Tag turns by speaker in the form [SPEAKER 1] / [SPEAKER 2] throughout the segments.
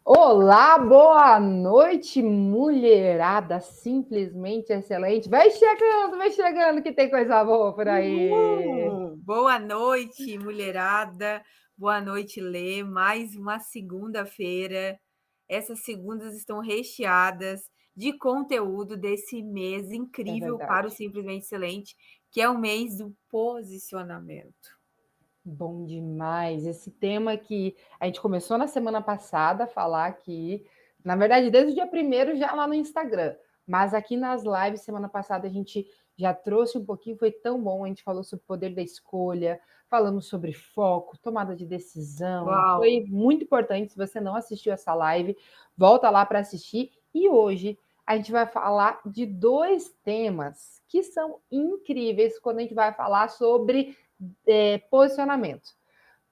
[SPEAKER 1] Olá, boa noite, mulherada simplesmente excelente. Vai chegando, que tem coisa boa por aí.
[SPEAKER 2] Uhul! Boa noite, mulherada. Boa noite, Lê. Mais uma segunda-feira. Essas segundas estão recheadas de conteúdo desse mês
[SPEAKER 1] É
[SPEAKER 2] incrível para o
[SPEAKER 1] verdade.
[SPEAKER 2] Simplesmente Excelente, que é o mês do posicionamento.
[SPEAKER 1] Bom demais. Esse tema que a gente começou na semana passada a falar aqui, na verdade, desde o dia primeiro já lá no Instagram. Mas aqui nas lives, semana passada, a gente já trouxe um pouquinho, foi tão bom. A gente falou sobre o poder da escolha, falamos sobre foco, tomada de decisão.
[SPEAKER 2] Uau!
[SPEAKER 1] Foi muito importante. Se você não assistiu essa live, volta lá para assistir. E hoje a gente vai falar de dois temas que são incríveis quando a gente vai falar sobre posicionamento.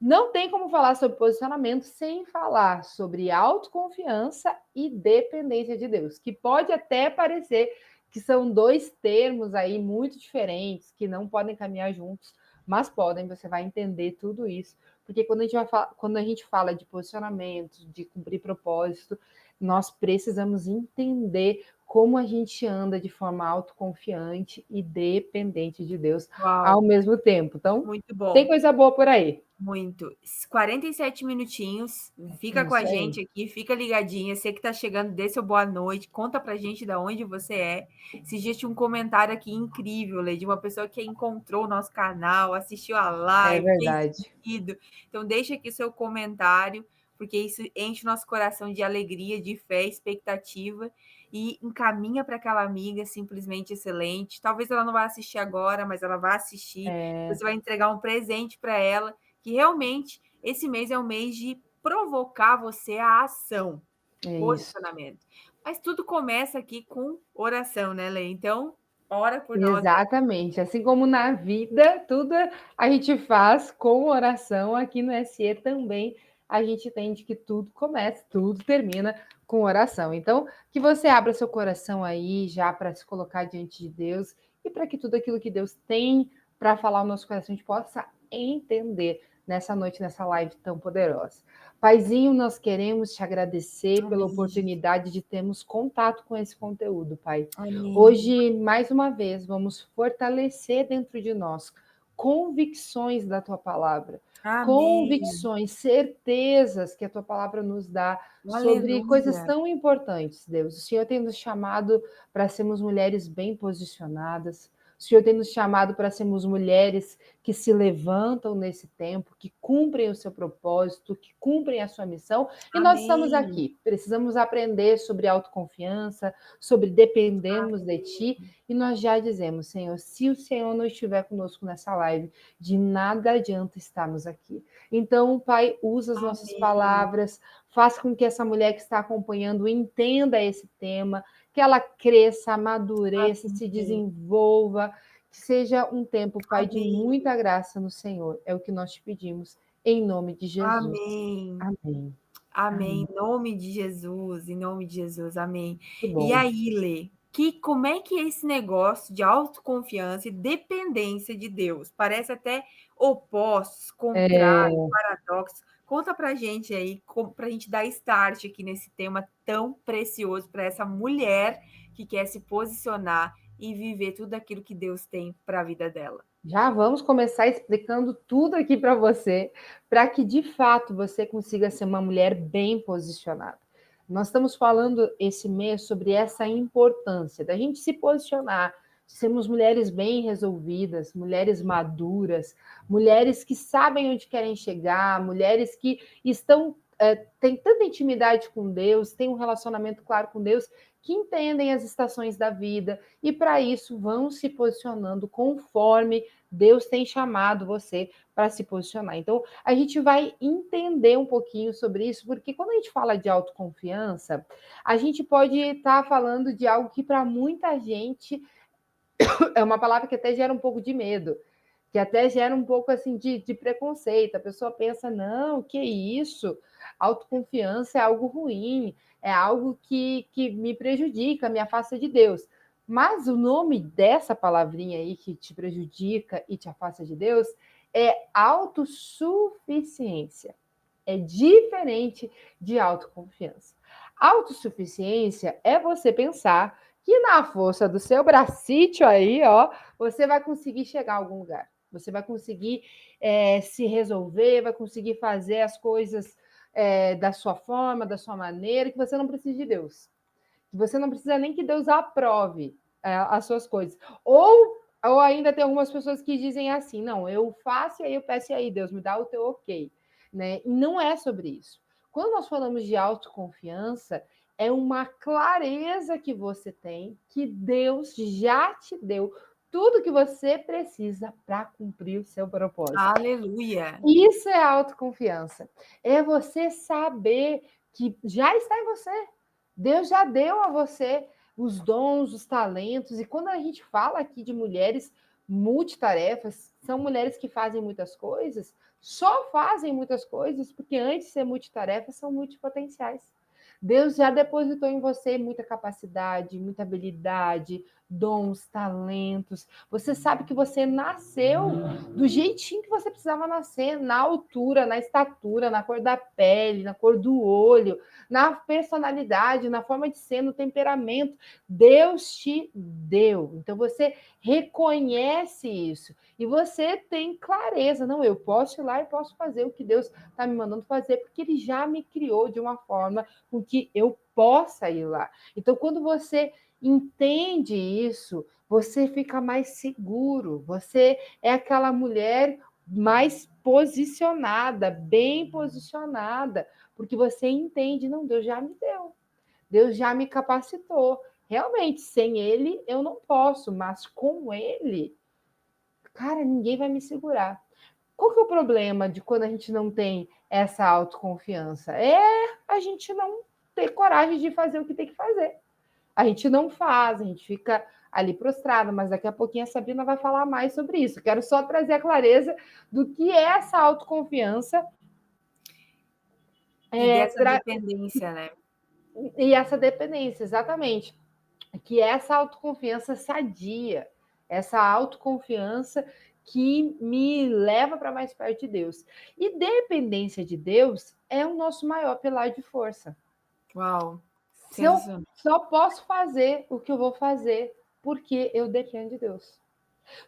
[SPEAKER 1] Não tem como falar sobre posicionamento sem falar sobre autoconfiança e dependência de Deus, que pode até parecer que são dois termos aí muito diferentes, que não podem caminhar juntos, mas podem, você vai entender tudo isso, porque quando a gente fala de posicionamento, de cumprir propósito, nós precisamos entender como a gente anda de forma autoconfiante e dependente de Deus ao
[SPEAKER 2] Uau!
[SPEAKER 1] mesmo tempo. Então,
[SPEAKER 2] Muito
[SPEAKER 1] tem
[SPEAKER 2] bom.
[SPEAKER 1] coisa boa por aí.
[SPEAKER 2] Muito. 47 minutinhos. Fica com a
[SPEAKER 1] Isso aí.
[SPEAKER 2] gente aqui, fica ligadinha. Você que tá chegando, dê seu boa noite. Conta pra gente de onde você é. Esses dias tinha um comentário aqui incrível, Lê, de uma pessoa que encontrou o nosso canal, assistiu a
[SPEAKER 1] É
[SPEAKER 2] live, fez
[SPEAKER 1] verdade.
[SPEAKER 2] sentido. Então, deixa aqui seu comentário, porque isso enche o nosso coração de alegria, de fé, expectativa e encaminha para aquela amiga simplesmente excelente. Talvez ela não vá assistir agora, mas ela vai assistir.
[SPEAKER 1] É,
[SPEAKER 2] Você vai entregar um presente para ela que realmente esse mês é o mês de provocar você a ação,
[SPEAKER 1] é isso.
[SPEAKER 2] posicionamento. Mas tudo começa aqui com oração, né, Lê? Então, ora por nós aí.
[SPEAKER 1] Exatamente. Assim como na vida, tudo a gente faz com oração, aqui no SE também a gente entende que tudo começa, tudo termina com oração. Então, que você abra seu coração aí já para se colocar diante de Deus e para que tudo aquilo que Deus tem para falar no nosso coração a gente possa entender nessa noite, nessa live tão poderosa. Paizinho, nós queremos te agradecer pela
[SPEAKER 2] Amém, Jesus.
[SPEAKER 1] oportunidade de termos contato com esse conteúdo, Pai.
[SPEAKER 2] Amém.
[SPEAKER 1] Hoje, mais uma vez, vamos fortalecer dentro de nós convicções da tua palavra,
[SPEAKER 2] Amém.
[SPEAKER 1] convicções, certezas que a tua palavra nos dá sobre coisas
[SPEAKER 2] Aleluia.
[SPEAKER 1] tão importantes, Deus. O Senhor tem nos chamado para sermos mulheres bem posicionadas. O Senhor tem nos chamado para sermos mulheres que se levantam nesse tempo, que cumprem o seu propósito, que cumprem a sua missão. E nós estamos
[SPEAKER 2] Amém.
[SPEAKER 1] aqui. Precisamos aprender sobre autoconfiança, sobre dependemos de ti, e nós já dizemos, Senhor, se o Senhor não estiver conosco nessa live, de nada adianta estarmos aqui. Então, Pai, usa as nossas
[SPEAKER 2] Amém.
[SPEAKER 1] palavras, faz com que essa mulher que está acompanhando entenda esse tema, que ela cresça, amadureça, se
[SPEAKER 2] Amém.
[SPEAKER 1] desenvolva, que seja um tempo, Pai, de
[SPEAKER 2] Amém.
[SPEAKER 1] muita graça no Senhor. É o que nós te pedimos, em nome de Jesus.
[SPEAKER 2] Amém.
[SPEAKER 1] Amém.
[SPEAKER 2] Amém.
[SPEAKER 1] Amém.
[SPEAKER 2] Em nome de Jesus, em nome de Jesus, amém.
[SPEAKER 1] Muito
[SPEAKER 2] E
[SPEAKER 1] bom.
[SPEAKER 2] aí, Lê, como é que é esse negócio de autoconfiança e dependência de Deus? Parece até opostos, contrários,
[SPEAKER 1] É,
[SPEAKER 2] paradoxos. Conta pra gente aí, pra gente dar start aqui nesse tema tão precioso para essa mulher que quer se posicionar e viver tudo aquilo que Deus tem para a vida dela.
[SPEAKER 1] já vamos começar explicando tudo aqui para você, para que de fato você consiga ser uma mulher bem posicionada. Nós estamos falando esse mês sobre essa importância da gente se posicionar, sermos mulheres bem resolvidas, mulheres maduras, mulheres que sabem onde querem chegar, mulheres que estão têm tanta intimidade com Deus, têm um relacionamento claro com Deus, que entendem as estações da vida e para isso vão se posicionando conforme Deus tem chamado você para se posicionar. Então, a gente vai entender um pouquinho sobre isso, porque quando a gente fala de autoconfiança, a gente pode estar falando de algo que para muita gente é uma palavra que até gera um pouco de medo, que até gera um pouco assim de preconceito. A pessoa pensa, não, que isso? Autoconfiança é algo ruim, é algo que me prejudica, me afasta de Deus. Mas o nome dessa palavrinha aí que te prejudica e te afasta de Deus é autossuficiência. É diferente de autoconfiança. Autossuficiência é você pensar que na força do seu bracito aí, ó, você vai conseguir chegar a algum lugar. Você vai conseguir se resolver, vai conseguir fazer as coisas da sua forma, da sua maneira, que você não precisa de Deus. Que você não precisa nem que Deus aprove as suas coisas. Ou ainda tem algumas pessoas que dizem assim, não, eu faço e aí eu peço e aí, Deus me dá o teu ok. Né? E não é sobre isso. Quando nós falamos de autoconfiança, é uma clareza que você tem que Deus já te deu tudo que você precisa para cumprir o seu propósito.
[SPEAKER 2] Aleluia!
[SPEAKER 1] Isso é autoconfiança. É você saber que já está em você. Deus já deu a você os dons, os talentos. E quando a gente fala aqui de mulheres multitarefas, são mulheres que fazem muitas coisas, só fazem muitas coisas porque antes de ser multitarefa são multipotenciais. Deus já depositou em você muita capacidade, muita habilidade, dons, talentos. Você sabe que você nasceu do jeitinho que você precisava nascer, na altura, na estatura, na cor da pele, na cor do olho, na personalidade, na forma de ser, no temperamento. Deus te deu. Então você reconhece isso e você tem clareza. Não, eu posso ir lá e posso fazer o que Deus está me mandando fazer, porque Ele já me criou de uma forma com que eu possa ir lá. Então, quando você entende isso, você fica mais seguro, você é aquela mulher mais posicionada, bem posicionada, porque você entende, não, Deus já me deu, Deus já me capacitou. Realmente, sem Ele eu não posso, mas com Ele, cara, ninguém vai me segurar. Qual que é o problema de quando a gente não tem essa autoconfiança? É a gente não ter coragem de fazer o que tem que fazer. A gente não faz, a gente fica ali prostrado, mas daqui a pouquinho a Sabrina vai falar mais sobre isso. Quero só trazer a clareza do que é essa autoconfiança
[SPEAKER 2] E dessa dependência, né?
[SPEAKER 1] e essa dependência, exatamente. Que é essa autoconfiança sadia, essa autoconfiança que me leva para mais perto de Deus. E dependência de Deus é o nosso maior pilar de força.
[SPEAKER 2] Uau!
[SPEAKER 1] Se eu só posso fazer o que eu vou fazer porque eu dependo de Deus.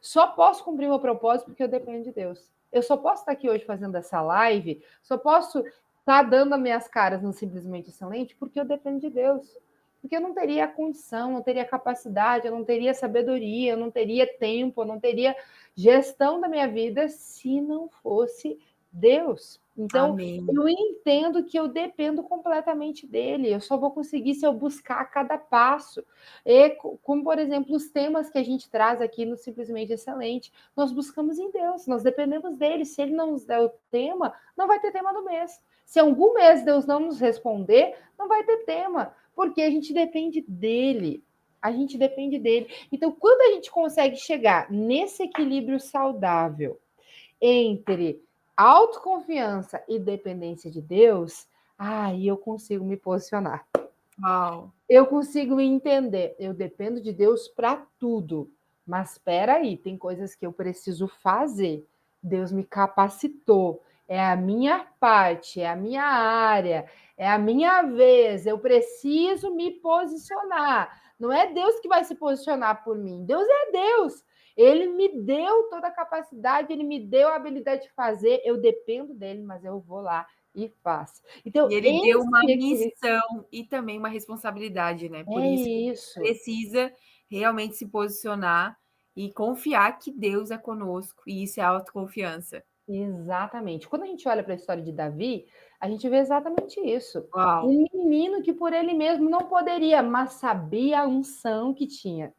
[SPEAKER 1] Só posso cumprir meu propósito porque eu dependo de Deus. Eu só posso estar aqui hoje fazendo essa live, só posso estar dando as minhas caras no Simplesmente Excelente porque eu dependo de Deus. Porque eu não teria condição, não teria capacidade, eu não teria sabedoria, eu não teria tempo, eu não teria gestão da minha vida se não fosse Deus. Então,
[SPEAKER 2] Amém.
[SPEAKER 1] eu entendo que eu dependo completamente dele. Eu só vou conseguir se eu buscar a cada passo. E, como, por exemplo, os temas que a gente traz aqui no Simplesmente Excelente, nós buscamos em Deus, nós dependemos dele. Se ele não nos der o tema, não vai ter tema do mês. Se algum mês Deus não nos responder, não vai ter tema, porque a gente depende dele. A gente depende dele. Então, quando a gente consegue chegar nesse equilíbrio saudável entre autoconfiança e dependência de Deus, aí eu consigo me posicionar.
[SPEAKER 2] Uau.
[SPEAKER 1] Eu consigo entender, eu dependo de Deus para tudo. Mas espera aí, tem coisas que eu preciso fazer. Deus me capacitou, é a minha parte, é a minha área, é a minha vez. Eu preciso me posicionar. Não é Deus que vai se posicionar por mim. Deus é Deus. Ele me deu toda a capacidade, ele me deu a habilidade de fazer. Eu dependo dele, mas eu vou lá e faço. Então,
[SPEAKER 2] E ele deu uma missão e também uma responsabilidade, né? Por isso que precisa realmente se posicionar e confiar que Deus é conosco, e isso é autoconfiança.
[SPEAKER 1] Exatamente. Quando a gente olha para a história de Davi, a gente vê exatamente isso.
[SPEAKER 2] Uau.
[SPEAKER 1] Um menino que por ele mesmo não poderia, mas sabia a unção que tinha.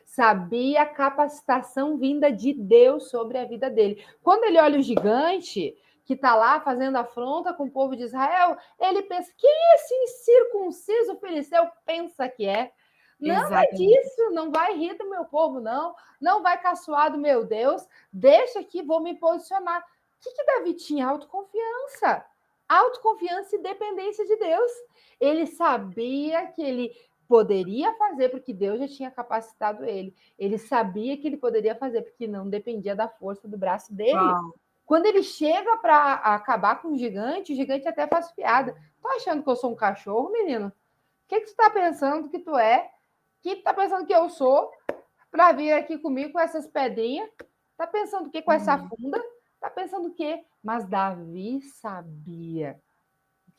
[SPEAKER 1] Sabia a capacitação vinda de Deus sobre a vida dele. Quando ele olha o gigante que está lá fazendo afronta com o povo de Israel, ele pensa: quem esse incircunciso filisteu pensa que é? Nada disso, não vai rir do meu povo, não. Não vai caçoar do meu Deus. Deixa aqui, vou me posicionar. O que Davi tinha? Autoconfiança. Autoconfiança e dependência de Deus. Ele sabia que ele poderia fazer porque Deus já tinha capacitado ele. Ele sabia que ele poderia fazer porque não dependia da força do braço dele.
[SPEAKER 2] Uau.
[SPEAKER 1] Quando ele chega para acabar com o gigante até faz piada. Tô achando que eu sou um cachorro, menino? O que tu tá pensando que tu é? O que tu tá pensando que eu sou? Para vir aqui comigo com essas pedrinhas? Tá pensando o quê com essa funda? Tá pensando o quê? Mas Davi sabia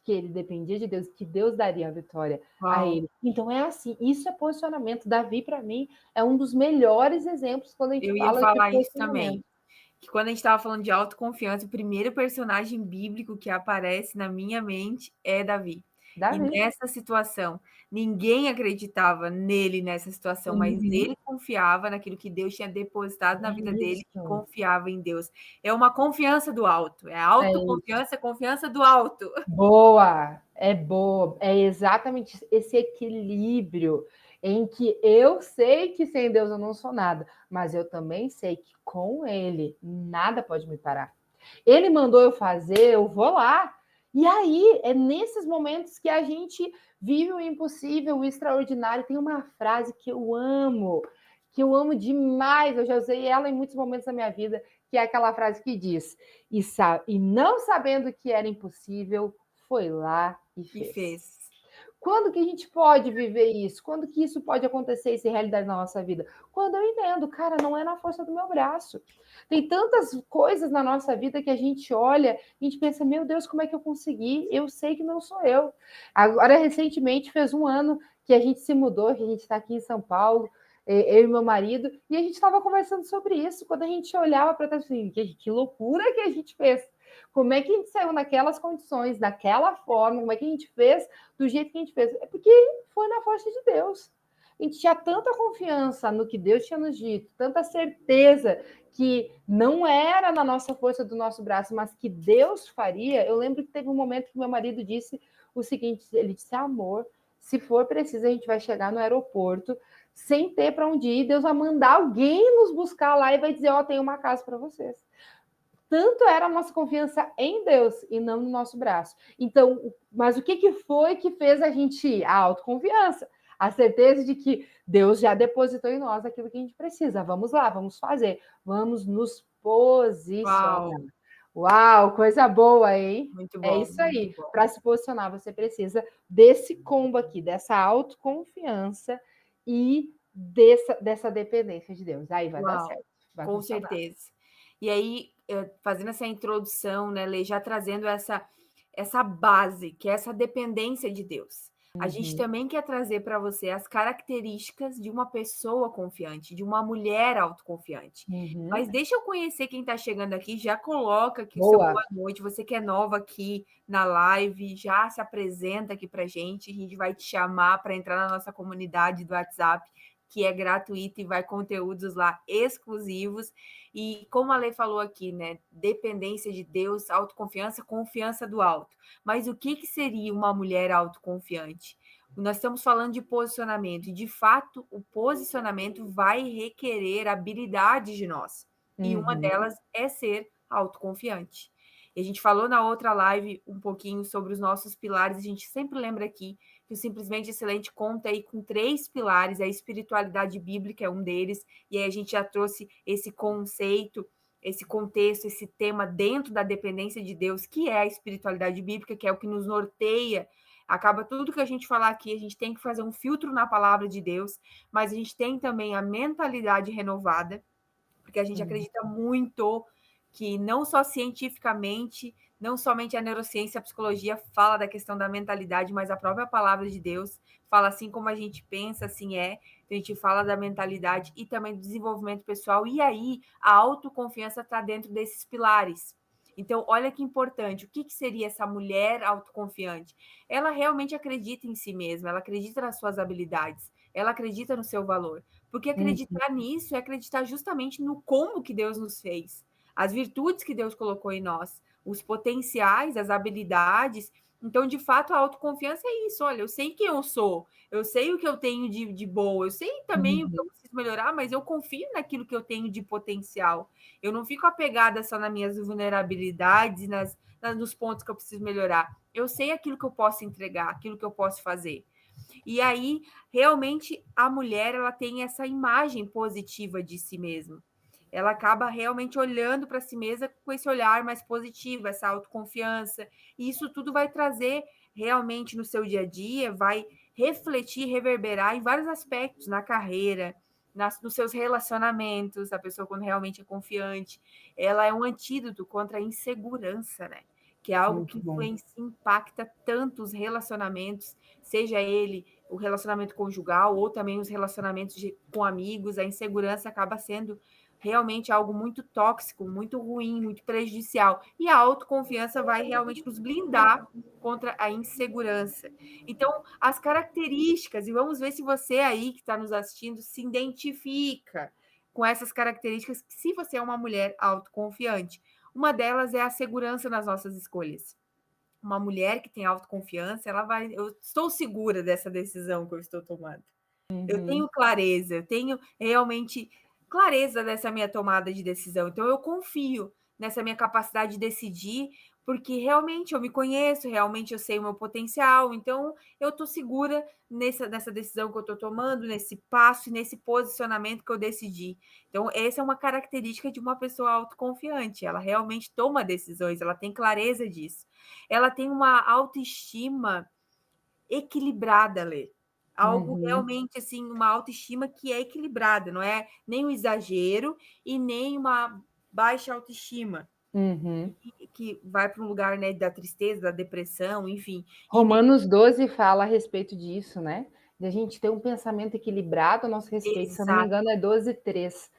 [SPEAKER 1] que ele dependia de Deus, que Deus daria a vitória a ele. Então é assim, isso é posicionamento. Davi, para mim, é um dos melhores exemplos quando a gente
[SPEAKER 2] Eu ia
[SPEAKER 1] fala de
[SPEAKER 2] falar isso
[SPEAKER 1] posicionamento.
[SPEAKER 2] também. Que quando a gente estava falando de autoconfiança, o primeiro personagem bíblico que aparece na minha mente é Davi. E
[SPEAKER 1] Davi.
[SPEAKER 2] nessa situação, ninguém acreditava nele nessa situação, mas ele confiava naquilo que Deus tinha depositado na vida dele, que
[SPEAKER 1] Isso.
[SPEAKER 2] confiava em Deus. É uma confiança do alto, é
[SPEAKER 1] É isso.
[SPEAKER 2] autoconfiança, confiança do alto.
[SPEAKER 1] Boa, é exatamente esse equilíbrio em que eu sei que sem Deus eu não sou nada, mas eu também sei que com Ele nada pode me parar. Ele mandou eu fazer, eu vou lá. E aí, é nesses momentos que a gente vive o impossível, o extraordinário. Tem uma frase que eu amo demais, eu já usei ela em muitos momentos da minha vida, que é aquela frase que diz: e não sabendo que era impossível, foi lá e
[SPEAKER 2] E
[SPEAKER 1] fez.
[SPEAKER 2] fez.
[SPEAKER 1] Quando que a gente pode viver isso? Quando que isso pode acontecer e ser realidade na nossa vida? Quando eu entendo, cara, não é na força do meu braço. Tem tantas coisas na nossa vida que a gente olha e a gente pensa, meu Deus, como é que eu consegui? Eu sei que não sou eu. Agora, recentemente, fez um ano que a gente se mudou, que a gente está aqui em São Paulo, eu e meu marido, e a gente estava conversando sobre isso. Quando a gente olhava para trás, assim, que loucura que a gente fez. Como é que a gente saiu naquelas condições, daquela forma? Como é que a gente fez do jeito que a gente fez? É porque foi na força de Deus. A gente tinha tanta confiança no que Deus tinha nos dito, tanta certeza que não era na nossa força do nosso braço, mas que Deus faria. Eu lembro que teve um momento que meu marido disse o seguinte: ele disse, amor, se for preciso, a gente vai chegar no aeroporto sem ter para onde ir, Deus vai mandar alguém nos buscar lá e vai dizer, ó, tem uma casa para vocês. Tanto era a nossa confiança em Deus e não no nosso braço. Então, mas o que foi que fez a gente ir? A autoconfiança. A certeza de que Deus já depositou em nós aquilo que a gente precisa. Vamos lá, vamos fazer. Vamos nos posicionar.
[SPEAKER 2] Uau!
[SPEAKER 1] Uau, coisa boa, hein?
[SPEAKER 2] Muito
[SPEAKER 1] É
[SPEAKER 2] bom,
[SPEAKER 1] isso
[SPEAKER 2] muito
[SPEAKER 1] aí.
[SPEAKER 2] bom.
[SPEAKER 1] Para se posicionar, você precisa desse combo aqui, dessa autoconfiança e dessa dependência de Deus. Aí vai dar
[SPEAKER 2] Uau,
[SPEAKER 1] certo, vai
[SPEAKER 2] com
[SPEAKER 1] funcionar.
[SPEAKER 2] certeza. E aí, fazendo essa introdução, né, Lê, já trazendo essa base, que é essa dependência de Deus. A gente
[SPEAKER 1] Uhum.
[SPEAKER 2] também quer trazer para você as características de uma pessoa confiante, de uma mulher autoconfiante.
[SPEAKER 1] Uhum.
[SPEAKER 2] Mas deixa eu conhecer quem está chegando aqui, já coloca aqui o seu
[SPEAKER 1] Boa.
[SPEAKER 2] boa noite, você que é nova aqui na live, já se apresenta aqui para a gente vai te chamar para entrar na nossa comunidade do WhatsApp, que é gratuito e vai conteúdos lá exclusivos. E como a Lei falou aqui, né? Dependência de Deus, autoconfiança, confiança do alto. Mas o que seria uma mulher autoconfiante? Nós estamos falando de posicionamento, e de fato, o posicionamento vai requerer habilidades de nós. E uma
[SPEAKER 1] Uhum.
[SPEAKER 2] delas é ser autoconfiante. E a gente falou na outra live um pouquinho sobre os nossos pilares, a gente sempre lembra aqui que o Simplesmente Excelente conta aí com 3 pilares, a espiritualidade bíblica é um deles, e aí a gente já trouxe esse conceito, esse contexto, esse tema dentro da dependência de Deus, que é a espiritualidade bíblica, que é o que nos norteia. Acaba tudo que a gente falar aqui, a gente tem que fazer um filtro na palavra de Deus, mas a gente tem também a mentalidade renovada, porque a gente
[SPEAKER 1] Uhum.
[SPEAKER 2] acredita muito que não só cientificamente, não somente a neurociência, a psicologia fala da questão da mentalidade, mas a própria palavra de Deus fala assim como a gente pensa, assim é. Então, a gente fala da mentalidade e também do desenvolvimento pessoal. E aí, a autoconfiança está dentro desses pilares. Então, olha que importante. O que seria essa mulher autoconfiante? Ela realmente acredita em si mesma, ela acredita nas suas habilidades, ela acredita no seu valor. Porque
[SPEAKER 1] Uhum.
[SPEAKER 2] acreditar nisso é acreditar justamente no como que Deus nos fez, as virtudes que Deus colocou em nós, os potenciais, as habilidades. Então, de fato, a autoconfiança é isso. Olha, eu sei quem eu sou, eu sei o que eu tenho de boa, eu sei também o que eu
[SPEAKER 1] Uhum.
[SPEAKER 2] preciso melhorar, mas eu confio naquilo que eu tenho de potencial. Eu não fico apegada só nas minhas vulnerabilidades, nos pontos que eu preciso melhorar. Eu sei aquilo que eu posso entregar, aquilo que eu posso fazer. E aí, realmente, a mulher ela tem essa imagem positiva de si mesma. ela acaba realmente olhando para si mesma com esse olhar mais positivo, essa autoconfiança. E isso tudo vai trazer realmente no seu dia a dia, vai refletir, reverberar em vários aspectos, na carreira, nos seus relacionamentos. A pessoa, quando realmente é confiante, ela é um antídoto contra a insegurança, né? Que é algo que
[SPEAKER 1] Muito bom.
[SPEAKER 2] influencia, impacta tanto os relacionamentos, seja ele o relacionamento conjugal ou também os relacionamentos com amigos. A insegurança acaba sendo realmente algo muito tóxico, muito ruim, muito prejudicial. E a autoconfiança vai realmente nos blindar contra a insegurança. Então, as características, e vamos ver se você aí que está nos assistindo se identifica com essas características, se você é uma mulher autoconfiante. Uma delas é a segurança nas nossas escolhas. Uma mulher que tem autoconfiança, ela vai. Eu estou segura dessa decisão que eu estou tomando. Eu
[SPEAKER 1] Uhum.
[SPEAKER 2] tenho clareza, eu tenho realmente clareza dessa minha tomada de decisão. Então, eu confio nessa minha capacidade de decidir, porque realmente eu me conheço, realmente eu sei o meu potencial. Então, eu estou segura nessa decisão que eu estou tomando, nesse passo e nesse posicionamento que eu decidi. Então, essa é uma característica de uma pessoa autoconfiante. Ela realmente toma decisões, ela tem clareza disso. Ela tem uma autoestima equilibrada, Lê. Algo
[SPEAKER 1] Uhum.
[SPEAKER 2] realmente, assim, uma autoestima que é equilibrada, não é nem um exagero e nem uma baixa autoestima,
[SPEAKER 1] Uhum.
[SPEAKER 2] que vai para um lugar, né, da tristeza, da depressão, enfim, e nem
[SPEAKER 1] Romanos 12 fala a respeito disso, né? De a gente ter um pensamento equilibrado a nosso respeito. Se eu não me
[SPEAKER 2] exato,
[SPEAKER 1] engano, é 12:3.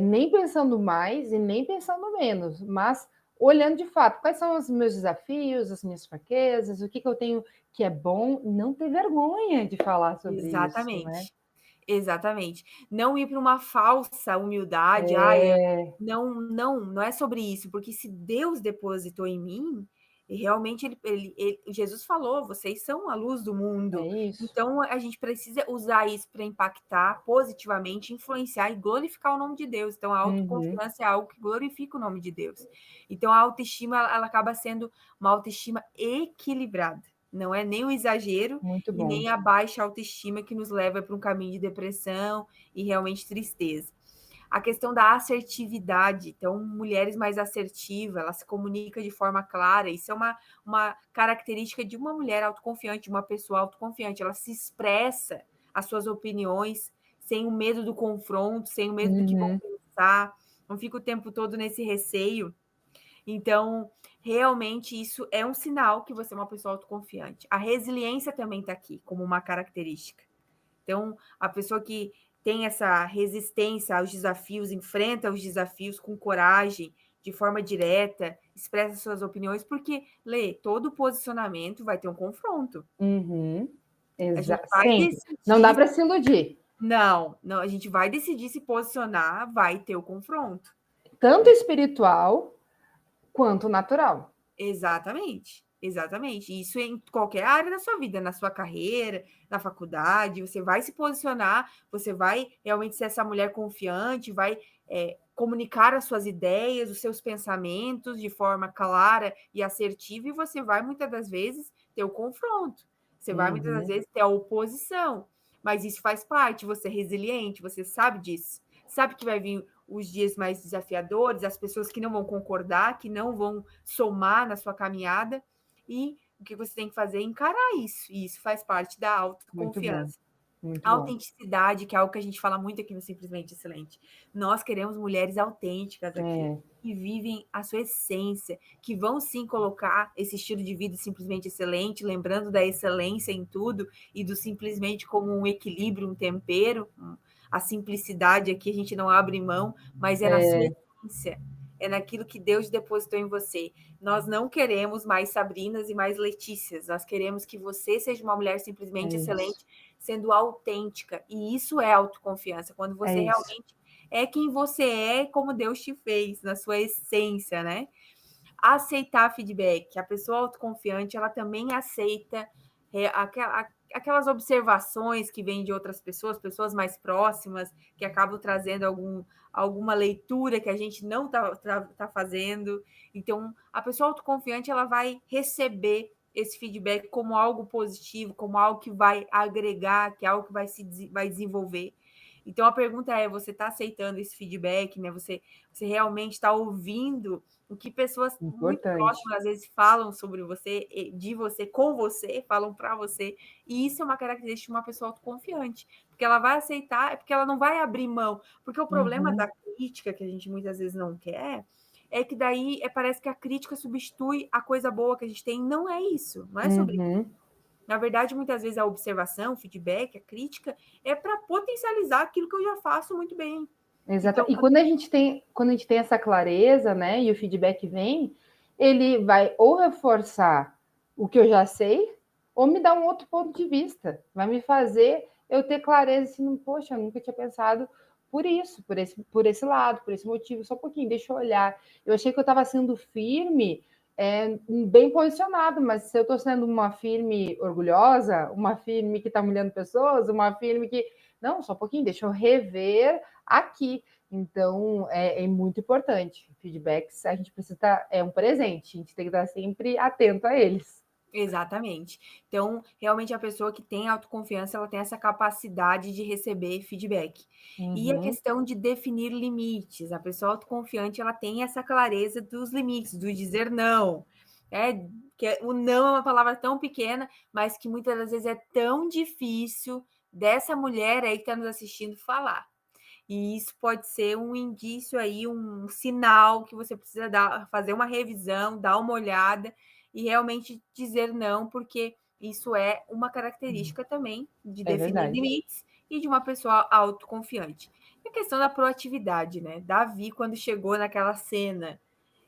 [SPEAKER 1] Nem pensando mais e nem pensando menos, mas olhando de fato quais são os meus desafios, as minhas fraquezas, o que, que eu tenho que é bom, e não ter vergonha de falar sobre isso, né?
[SPEAKER 2] exatamente. Exatamente. Não ir para uma falsa humildade,
[SPEAKER 1] É,
[SPEAKER 2] não é sobre isso, porque se Deus depositou em mim, e realmente Jesus falou: "Vocês são a luz do
[SPEAKER 1] é
[SPEAKER 2] mundo".
[SPEAKER 1] isso.
[SPEAKER 2] Então a gente precisa usar isso para impactar positivamente, influenciar e glorificar o nome de Deus. Então a
[SPEAKER 1] Uhum.
[SPEAKER 2] autoconfiança é algo que glorifica o nome de Deus. Então a autoestima, ela acaba sendo uma autoestima equilibrada. Não é nem um exagero
[SPEAKER 1] Muito
[SPEAKER 2] e
[SPEAKER 1] bom.
[SPEAKER 2] nem a baixa autoestima que nos leva para um caminho de depressão e realmente tristeza. A questão da assertividade, então, mulheres mais assertivas, ela se comunica de forma clara, isso é uma característica de uma mulher autoconfiante, de uma pessoa autoconfiante, ela se expressa as suas opiniões sem o medo do confronto, sem o medo do que vão
[SPEAKER 1] Uhum.
[SPEAKER 2] pensar, não fica o tempo todo nesse receio. Então, realmente, isso é um sinal que você é uma pessoa autoconfiante. A resiliência também está aqui como uma característica. Então, a pessoa que tem essa resistência aos desafios, enfrenta os desafios com coragem, de forma direta, expressa suas opiniões, porque, Lê, todo posicionamento vai ter um confronto.
[SPEAKER 1] Uhum.
[SPEAKER 2] A gente vai
[SPEAKER 1] Sempre. Não dá
[SPEAKER 2] decidir.
[SPEAKER 1] para se iludir.
[SPEAKER 2] Não, não, a gente vai decidir se posicionar, vai ter o confronto.
[SPEAKER 1] Tanto espiritual quanto natural.
[SPEAKER 2] Exatamente, exatamente. Isso em qualquer área da sua vida, na sua carreira, na faculdade, você vai se posicionar, você vai realmente ser essa mulher confiante, vai comunicar as suas ideias, os seus pensamentos de forma clara e assertiva, e você vai muitas das vezes ter o confronto, você vai muitas das
[SPEAKER 1] Uhum.
[SPEAKER 2] vezes ter a oposição, mas isso faz parte, você é resiliente, você sabe disso, sabe que vai vir os dias mais desafiadores, as pessoas que não vão concordar, que não vão somar na sua caminhada, e o que você tem que fazer é encarar isso, e isso faz parte da
[SPEAKER 1] Muito bom,
[SPEAKER 2] autoconfiança.
[SPEAKER 1] muito
[SPEAKER 2] A
[SPEAKER 1] bom.
[SPEAKER 2] autenticidade, que é algo que a gente fala muito aqui no Simplesmente Excelente. Nós queremos mulheres autênticas aqui,
[SPEAKER 1] É,
[SPEAKER 2] que vivem a sua essência, que vão sim colocar esse estilo de vida simplesmente excelente, lembrando da excelência em tudo e do simplesmente como um equilíbrio, um tempero. A simplicidade aqui a gente não abre mão, mas é na sua
[SPEAKER 1] é,
[SPEAKER 2] essência, é naquilo que Deus depositou em você. Nós não queremos mais Sabrinas e mais Letícias, nós queremos que você seja uma mulher
[SPEAKER 1] é
[SPEAKER 2] simplesmente
[SPEAKER 1] isso,
[SPEAKER 2] excelente, sendo autêntica. E isso é autoconfiança, quando
[SPEAKER 1] é
[SPEAKER 2] você
[SPEAKER 1] isso.
[SPEAKER 2] realmente é quem você é, como Deus te fez, na sua essência, né? Aceitar feedback. A pessoa autoconfiante, ela também aceita aquelas observações que vêm de outras pessoas, pessoas mais próximas, que acabam trazendo alguma leitura que a gente não tá fazendo. Então, a pessoa autoconfiante, ela vai receber esse feedback como algo positivo, como algo que vai agregar, que é algo que vai desenvolver. Então a pergunta é: você está aceitando esse feedback, né? Você realmente está ouvindo o que pessoas muito
[SPEAKER 1] Importante.
[SPEAKER 2] próximas às vezes falam sobre você, de você, com você, falam para você. E isso é uma característica de uma pessoa autoconfiante, porque ela vai aceitar, é porque ela não vai abrir mão. Porque o problema da crítica, que a gente muitas vezes não quer, é que daí parece que a crítica substitui a coisa boa que a gente tem. Não é isso, não é sobre isso. Na verdade, muitas vezes a observação, o feedback, a crítica é para potencializar aquilo que eu já faço muito bem.
[SPEAKER 1] Exato.
[SPEAKER 2] Então,
[SPEAKER 1] E quando a gente tem essa clareza, né, e o feedback vem, ele vai ou reforçar o que eu já sei, ou me dar um outro ponto de vista. Vai me fazer eu ter clareza assim, poxa, eu nunca tinha pensado por isso, por esse lado, por esse motivo. Só um pouquinho, deixa eu olhar. Eu achei que eu estava sendo firme, bem posicionado, mas se eu estou sendo uma firme orgulhosa, uma firme que está humilhando pessoas, uma firme que. Não, só um pouquinho, deixa eu rever aqui. Então, é muito importante. Feedbacks, a gente precisa, é um presente, a gente tem que estar sempre atento a eles.
[SPEAKER 2] exatamente. Então, realmente a pessoa que tem autoconfiança, ela tem essa capacidade de receber feedback. E a questão de definir limites. A pessoa autoconfiante, ela tem essa clareza dos limites, do dizer não. Que o não é uma palavra tão pequena, mas que muitas das vezes é tão difícil dessa mulher aí que está nos assistindo falar. E isso pode ser um indício aí, um sinal que você precisa fazer uma revisão, dar uma olhada e realmente dizer não, porque isso é uma característica também de definir
[SPEAKER 1] verdade.
[SPEAKER 2] limites e de uma pessoa autoconfiante. E a questão da proatividade, né? Davi, quando chegou naquela cena,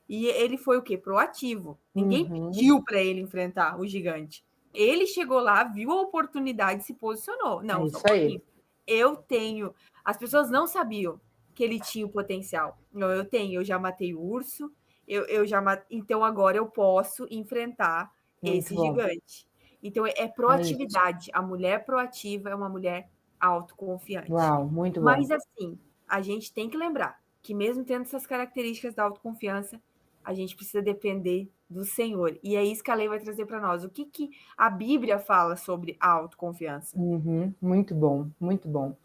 [SPEAKER 2] e ele foi o quê? Proativo. Ninguém pediu para ele enfrentar o gigante. Ele chegou lá, viu a oportunidade e se posicionou. Não, só um
[SPEAKER 1] Isso aí.
[SPEAKER 2] pouquinho. Eu tenho. As pessoas não sabiam que ele tinha o potencial. Não, eu tenho. Eu já matei o urso. Eu já Então agora eu posso enfrentar
[SPEAKER 1] Muito
[SPEAKER 2] esse
[SPEAKER 1] bom.
[SPEAKER 2] gigante. Então é
[SPEAKER 1] É isso.
[SPEAKER 2] proatividade. A mulher proativa é uma mulher autoconfiante.
[SPEAKER 1] Uau, muito bom.
[SPEAKER 2] Mas assim, a gente tem que lembrar que mesmo tendo essas características da autoconfiança, a gente precisa depender do Senhor. E é isso que a lei vai trazer para nós. O que a Bíblia fala sobre a autoconfiança?
[SPEAKER 1] Muito bom, muito bom.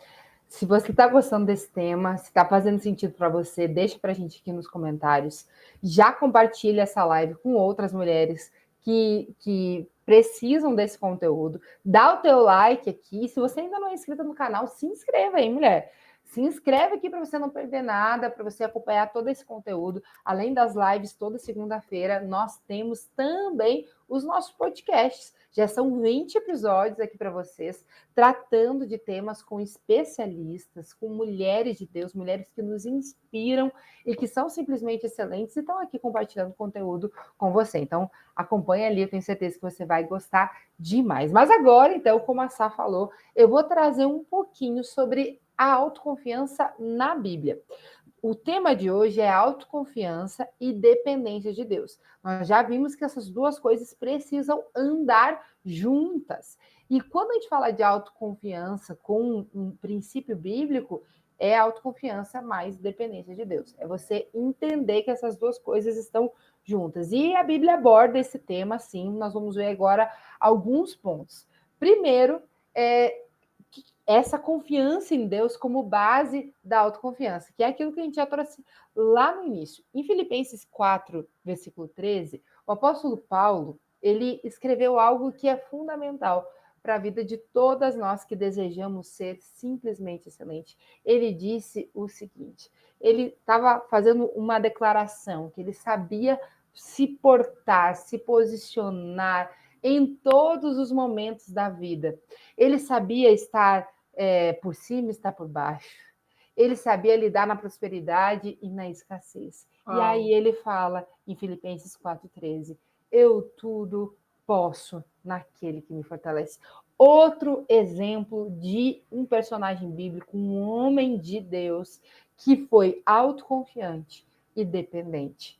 [SPEAKER 1] Se você está gostando desse tema, se está fazendo sentido para você, deixa para a gente aqui nos comentários. Já compartilha essa live com outras mulheres que precisam desse conteúdo. Dá o teu like aqui. Se você ainda não é inscrita no canal, se inscreva aí, mulher. Se inscreve aqui para você não perder nada, para você acompanhar todo esse conteúdo. Além das lives toda segunda-feira, nós temos também os nossos podcasts. Já são 20 episódios aqui para vocês, tratando de temas com especialistas, com mulheres de Deus, mulheres que nos inspiram e que são simplesmente excelentes e estão aqui compartilhando conteúdo com você. Então, acompanha ali, eu tenho certeza que você vai gostar demais. Mas agora, então, como a Sá falou, eu vou trazer um pouquinho sobre a autoconfiança na Bíblia. O tema de hoje é autoconfiança e dependência de Deus. Nós já vimos que essas duas coisas precisam andar juntas. E quando a gente fala de autoconfiança com um princípio bíblico, é autoconfiança mais dependência de Deus. É você entender que essas duas coisas estão juntas. E a Bíblia aborda esse tema, sim. Nós vamos ver agora alguns pontos. Primeiro, essa confiança em Deus como base da autoconfiança, que é aquilo que a gente já trouxe lá no início. Em Filipenses 4, versículo 13, o apóstolo Paulo, ele escreveu algo que é fundamental para a vida de todas nós que desejamos ser simplesmente excelente. Ele disse o seguinte, ele estava fazendo uma declaração, que ele sabia se portar, se posicionar em todos os momentos da vida. Ele sabia estar por cima, estar por baixo. Ele sabia lidar na prosperidade e na escassez. E aí ele fala em Filipenses 4,13: eu tudo posso naquele que me fortalece. Outro exemplo de um personagem bíblico, um homem de Deus que foi autoconfiante e dependente.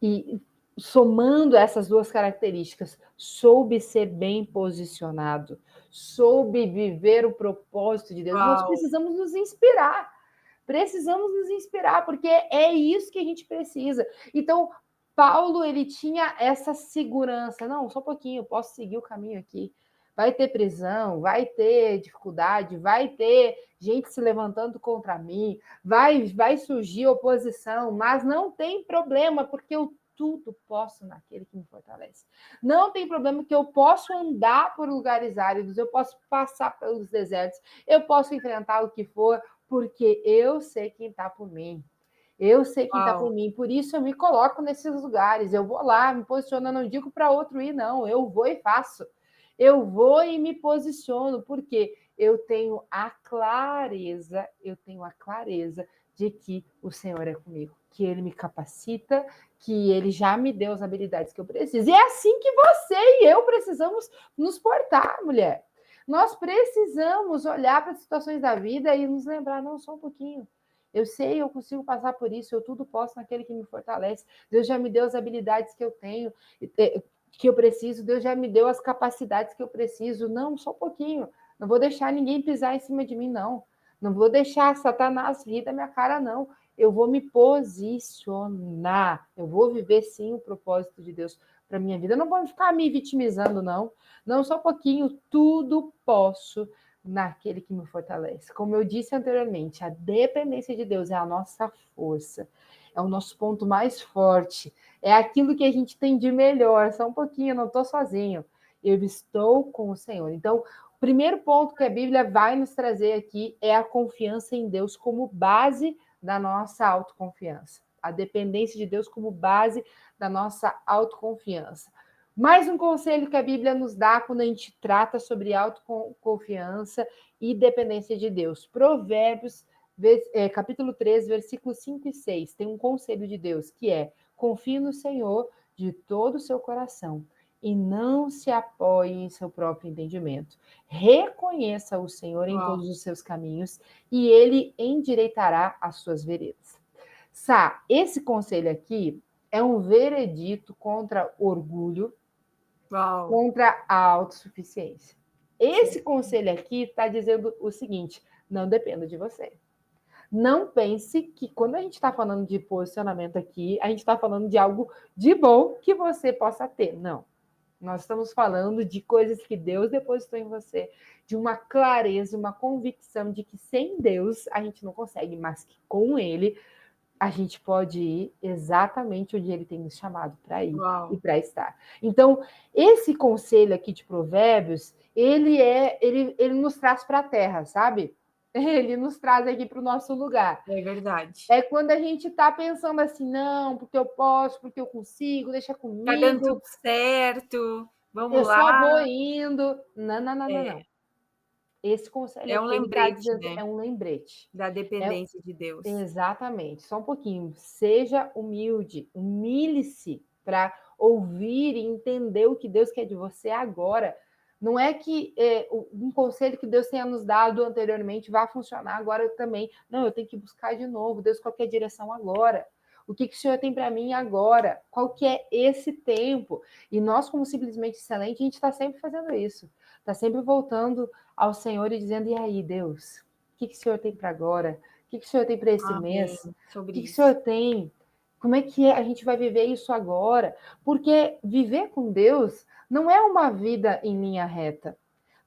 [SPEAKER 1] E somando essas duas características, soube ser bem posicionado, soube viver o propósito de Deus. Nós
[SPEAKER 2] Uau.
[SPEAKER 1] precisamos nos inspirar. Precisamos nos inspirar, porque é isso que a gente precisa. Então, Paulo, ele tinha essa segurança. Não, só um pouquinho, eu posso seguir o caminho aqui. vai ter prisão, vai ter dificuldade, vai ter gente se levantando contra mim, vai surgir oposição, mas não tem problema, porque eu tudo posso naquele que me fortalece. Não tem problema que eu posso andar por lugares áridos, eu posso passar pelos desertos, eu posso enfrentar o que for, porque eu sei quem está por mim. Eu sei quem está por mim, por isso eu me coloco nesses lugares. Eu vou lá, me posiciono, não digo para outro ir, não. Eu vou e faço. Eu vou e me posiciono, porque eu tenho a clareza de que o Senhor é comigo, que Ele me capacita, que Ele já me deu as habilidades que eu preciso. E é assim que você e eu precisamos nos portar, mulher. Nós precisamos olhar para as situações da vida e nos lembrar, não, só um pouquinho. Eu sei, eu consigo passar por isso, eu tudo posso naquele que me fortalece. Deus já me deu as habilidades que eu tenho, que eu preciso, Deus já me deu as capacidades que eu preciso. Não, só um pouquinho. Não vou deixar ninguém pisar em cima de mim, não. Não vou deixar Satanás rir da minha cara, não. Eu vou me posicionar. Eu vou viver, sim, o propósito de Deus para minha vida. Eu não vou ficar me vitimizando, não. Não, só um pouquinho. Tudo posso naquele que me fortalece. Como eu disse anteriormente, a dependência de Deus é a nossa força, é o nosso ponto mais forte, é aquilo que a gente tem de melhor. Só um pouquinho, eu não estou sozinho, eu estou com o Senhor. Então, o primeiro ponto que a Bíblia vai nos trazer aqui é a confiança em Deus como base da nossa autoconfiança. A dependência de Deus como base da nossa autoconfiança. Mais um conselho que a Bíblia nos dá quando a gente trata sobre autoconfiança e dependência de Deus. Provérbios, capítulo 3, versículos 5 e 6. Tem um conselho de Deus que é: confie no Senhor de todo o seu coração e não se apoie em seu próprio entendimento. Reconheça o Senhor em todos os seus caminhos e Ele endireitará as suas veredas. Sá, esse conselho aqui é um veredito contra orgulho, contra a autossuficiência. Esse conselho aqui está dizendo o seguinte: não dependa de você. Não pense que quando a gente está falando de posicionamento aqui, a gente está falando de algo de bom que você possa ter. Não. Nós estamos falando de coisas que Deus depositou em você, de uma clareza, uma convicção de que sem Deus a gente não consegue, mas que com Ele a gente pode ir exatamente onde Ele tem nos chamado para ir e para estar. Então, esse conselho aqui de Provérbios, ele nos traz para a terra, sabe? Ele nos traz aqui para o nosso lugar.
[SPEAKER 2] É verdade.
[SPEAKER 1] É quando a gente está pensando assim, não, porque eu posso, porque eu consigo, deixa comigo.
[SPEAKER 2] Tá dando tudo certo, vamos
[SPEAKER 1] eu
[SPEAKER 2] lá.
[SPEAKER 1] só vou indo. Não. Esse conselho
[SPEAKER 2] É um
[SPEAKER 1] aqui, ele tá
[SPEAKER 2] lembrete,
[SPEAKER 1] dizendo,
[SPEAKER 2] né?
[SPEAKER 1] é um lembrete.
[SPEAKER 2] Da dependência de Deus.
[SPEAKER 1] Exatamente, só um pouquinho. Seja humilde, humilhe-se para ouvir e entender o que Deus quer de você agora. Não é que um conselho que Deus tenha nos dado anteriormente vá funcionar agora também. Não, eu tenho que buscar de novo. Deus, qual que é a direção agora? O que o Senhor tem para mim agora? Qual que é esse tempo? E nós, como Simplesmente Excelente, a gente está sempre fazendo isso. Está sempre voltando ao Senhor e dizendo, e aí, Deus? O que o Senhor tem para agora? O que o Senhor tem para esse mês? O que o Senhor tem? Como é que a gente vai viver isso agora? Porque viver com Deus não é uma vida em linha reta.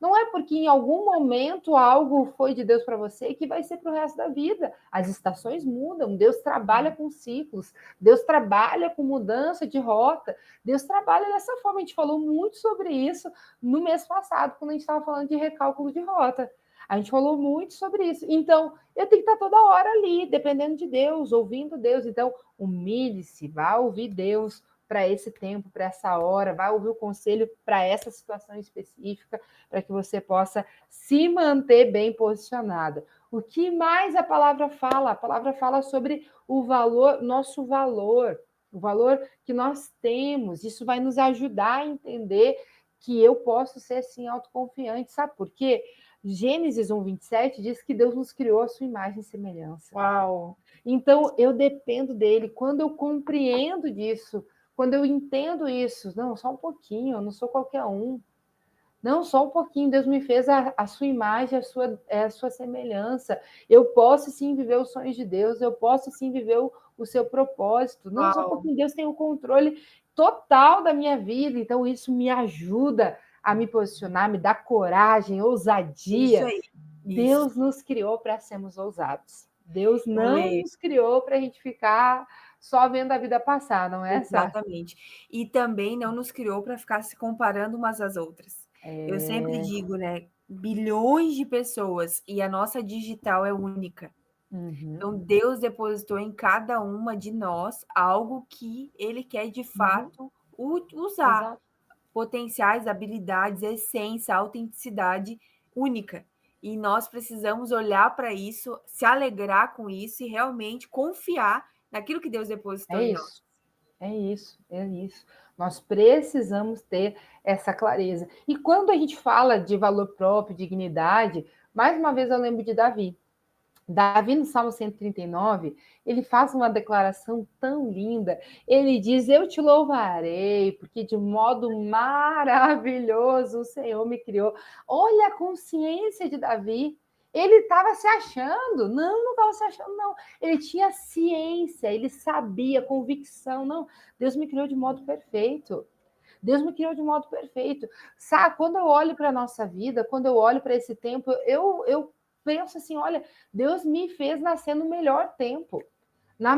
[SPEAKER 1] Não é porque em algum momento algo foi de Deus para você que vai ser para o resto da vida. As estações mudam, Deus trabalha com ciclos, Deus trabalha com mudança de rota, Deus trabalha dessa forma. A gente falou muito sobre isso no mês passado, quando a gente estava falando de recálculo de rota. A gente falou muito sobre isso. Então, eu tenho que estar toda hora ali, dependendo de Deus, ouvindo Deus. Então, humilhe-se, vá ouvir Deus para esse tempo, para essa hora, vai ouvir o conselho para essa situação específica, para que você possa se manter bem posicionada. O que mais a palavra fala? A palavra fala sobre o valor, nosso valor, o valor que nós temos. Isso vai nos ajudar a entender que eu posso ser, sim, autoconfiante. Sabe por quê? Gênesis 1:27 diz que Deus nos criou a sua imagem e semelhança.
[SPEAKER 2] Uau!
[SPEAKER 1] Então, eu dependo dele. Quando eu compreendo disso, quando eu entendo isso, não, só um pouquinho, eu não sou qualquer um. Não, só um pouquinho. Deus me fez a sua imagem, a sua semelhança. Eu posso sim viver os sonhos de Deus, eu posso sim viver o seu propósito. Não, só um pouquinho. Deus tem o controle total da minha vida, então isso me ajuda a me posicionar, me dá coragem,
[SPEAKER 2] Isso
[SPEAKER 1] ousadia.
[SPEAKER 2] aí. Isso.
[SPEAKER 1] Deus nos criou para sermos ousados. Deus não
[SPEAKER 2] Olê.
[SPEAKER 1] nos criou para a gente ficar só vendo a vida passar, não é, Sá?
[SPEAKER 2] Exatamente. E também não nos criou para ficar se comparando umas às outras. Eu sempre digo, né, bilhões de pessoas e a nossa digital é única. Então Deus depositou em cada uma de nós algo que ele quer de fato usar,
[SPEAKER 1] Exato.
[SPEAKER 2] potenciais, habilidades, essência, autenticidade única. E nós precisamos olhar para isso, se alegrar com isso e realmente confiar naquilo que Deus depositou
[SPEAKER 1] É
[SPEAKER 2] em nós.
[SPEAKER 1] isso. É isso, é isso. Nós precisamos ter essa clareza. E quando a gente fala de valor próprio, dignidade, mais uma vez eu lembro de Davi. Davi, no Salmo 139, ele faz uma declaração tão linda. Ele diz: Eu te louvarei, porque de modo maravilhoso o Senhor me criou. Olha a consciência de Davi. Ele estava se achando. Não estava se achando, não. Ele tinha ciência, ele sabia, convicção. Não, Deus me criou de modo perfeito. Deus me criou de modo perfeito. Sabe, quando eu olho para a nossa vida, quando eu olho para esse tempo, eu penso assim, olha, Deus me fez nascer no melhor tempo, no